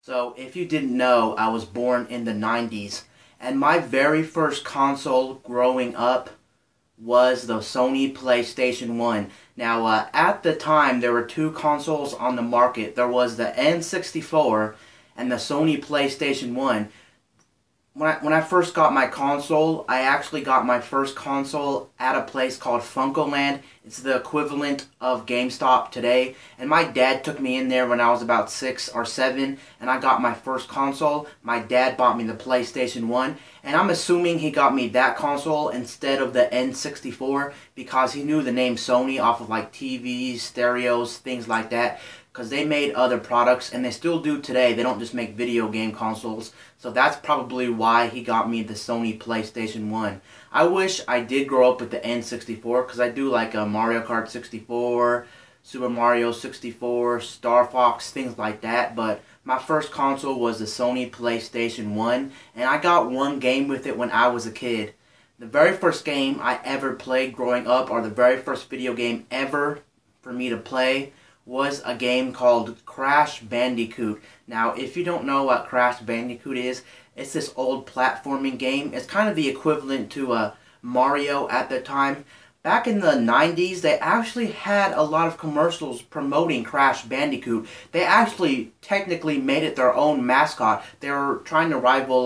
So, if you didn't know, I was born in the 90s, and my very first console growing up was the Sony PlayStation 1. Now, at the time, there were two consoles on the market. There was the N64 and the Sony PlayStation 1. When I first got my console, I actually got my first console at a place called Funkoland. It's the equivalent of GameStop today. And my dad took me in there when I was about 6 or 7, and I got my first console. My dad bought me the PlayStation 1, and I'm assuming he got me that console instead of the N64 because he knew the name Sony off of like TVs, stereos, things like that. Because they made other products, and they still do today. They don't just make video game consoles. So that's probably why he got me the Sony PlayStation 1. I wish I did grow up with the N64, because I do like Mario Kart 64, Super Mario 64, Star Fox, things like that. But my first console was the Sony PlayStation 1, and I got one game with it when I was a kid. The very first game I ever played growing up, or the very first video game ever for me to play, was a game called Crash Bandicoot. Now, if you don't know what Crash Bandicoot is, it's this old platforming game. It's kind of the equivalent to Mario at the time. Back in the 90s, they actually had a lot of commercials promoting Crash Bandicoot. They actually technically made it their own mascot. They were trying to rival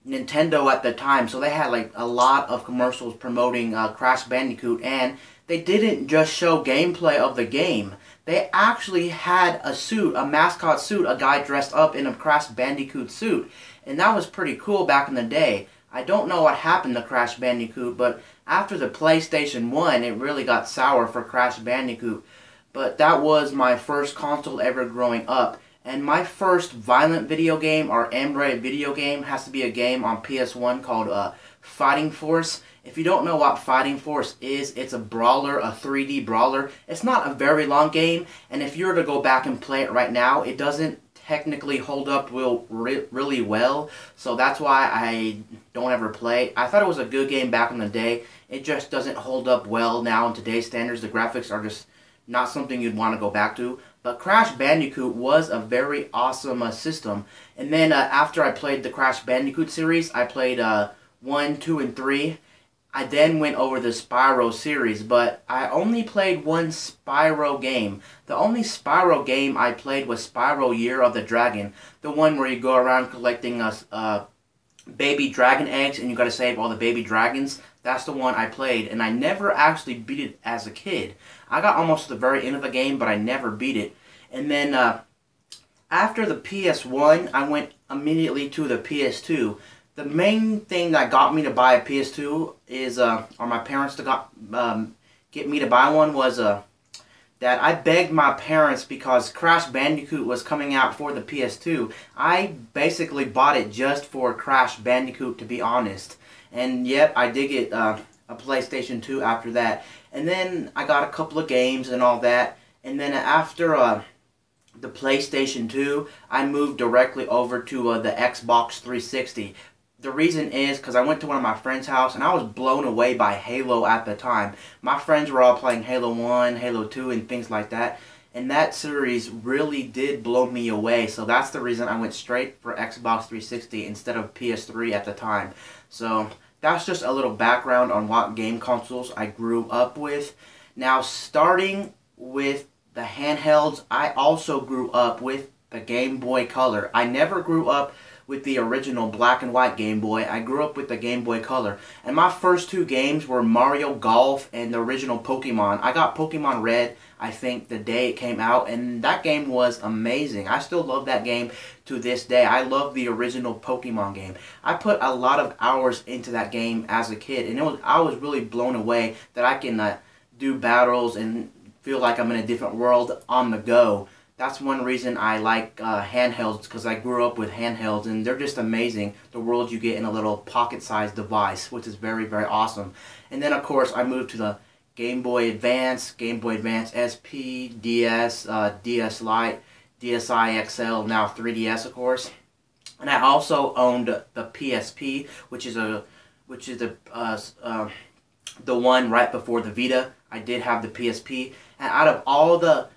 Nintendo at the time, so they had like a lot of commercials promoting Crash Bandicoot, and they didn't just show gameplay of the game. They actually had a suit, a mascot suit, a guy dressed up in a Crash Bandicoot suit, and that was pretty cool back in the day. I don't know what happened to Crash Bandicoot, but after the PlayStation 1, it really got sour for Crash Bandicoot. But that was my first console ever growing up. And my first violent video game or M-rated video game has to be a game on PS1 called Fighting Force. If you don't know what Fighting Force is, it's a brawler, a 3D brawler. It's not a very long game, and if you were to go back and play it right now, it doesn't technically hold up really well. So that's why I don't ever play it. I thought it was a good game back in the day. It just doesn't hold up well now in today's standards. The graphics are just not something you'd want to go back to. But Crash Bandicoot was a very awesome system. And then after I played the Crash Bandicoot series, I played 1, 2, and 3. I then went over the Spyro series, but I only played one Spyro game. The only Spyro game I played was Spyro Year of the Dragon. The one where you go around collecting baby dragon eggs and you gotta save all the baby dragons. That's the one I played, and I never actually beat it as a kid. I got almost to the very end of the game, but I never beat it. And then after the PS1, I went immediately to the PS2. The main thing that got me to buy a PS2 is, or my parents to get me to buy one, was that I begged my parents because Crash Bandicoot was coming out for the PS2. I basically bought it just for Crash Bandicoot, to be honest. And yep, I did get a PlayStation 2 after that. And then I got a couple of games and all that. And then after the PlayStation 2, I moved directly over to the Xbox 360. The reason is because I went to one of my friends' house and I was blown away by Halo at the time. My friends were all playing Halo 1, Halo 2, and things like that. And that series really did blow me away. So that's the reason I went straight for Xbox 360 instead of PS3 at the time. So that's just a little background on what game consoles I grew up with. Now, starting with the handhelds, I also grew up with the Game Boy Color. I never grew up with the original black and white Game Boy. I grew up with the Game Boy Color. And my first two games were Mario Golf and the original Pokemon. I got Pokemon Red, I think, the day it came out, and that game was amazing. I still love that game to this day. I love the original Pokemon game. I put a lot of hours into that game as a kid, and I was really blown away that I can do battles and feel like I'm in a different world on the go. That's one reason I like handhelds, because I grew up with handhelds, and they're just amazing, the world you get in a little pocket-sized device, which is very, very awesome. And then, of course, I moved to the Game Boy Advance, Game Boy Advance SP, DS, DS Lite, DSi XL, now 3DS, of course. And I also owned the PSP, which is the one right before the Vita. I did have the PSP, and out of all the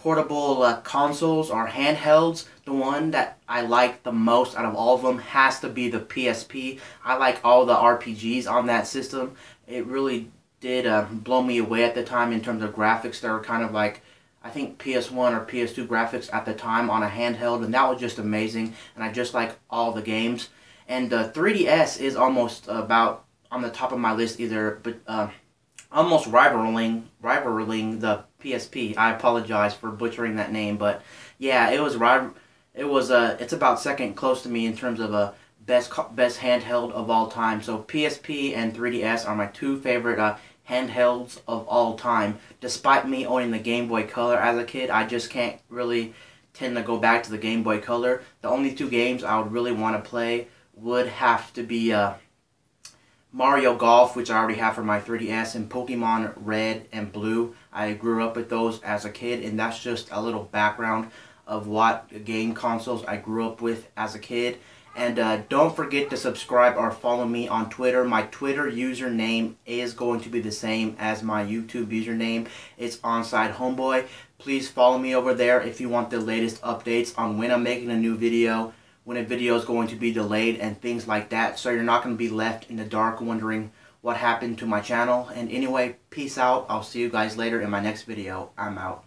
portable consoles or handhelds, the one that I like the most out of all of them has to be the PSP. I like all the RPGs on that system. It really did blow me away at the time in terms of graphics. They were kind of like, I think PS1 or PS2 graphics at the time on a handheld, and that was just amazing. And I just like all the games. And the 3DS is almost about on the top of my list, either, but almost rivaling the PSP. I apologize for butchering that name, but yeah, it's about second close to me in terms of a best handheld of all time. So PSP and 3DS are my two favorite handhelds of all time. Despite me owning the Game Boy Color as a kid, I just can't really tend to go back to the Game Boy Color. The only two games I would really want to play would have to be Mario Golf, which I already have for my 3DS, and Pokemon Red and Blue. I grew up with those as a kid, and that's just a little background of what game consoles I grew up with as a kid. And don't forget to subscribe or follow me on Twitter. My Twitter username is going to be the same as my YouTube username. It's Onside Homeboy. Please follow me over there if you want the latest updates on when I'm making a new video, when a video is going to be delayed, and things like that, so you're not going to be left in the dark wondering what happened to my channel. And anyway, peace out. I'll see you guys later in my next video. I'm out.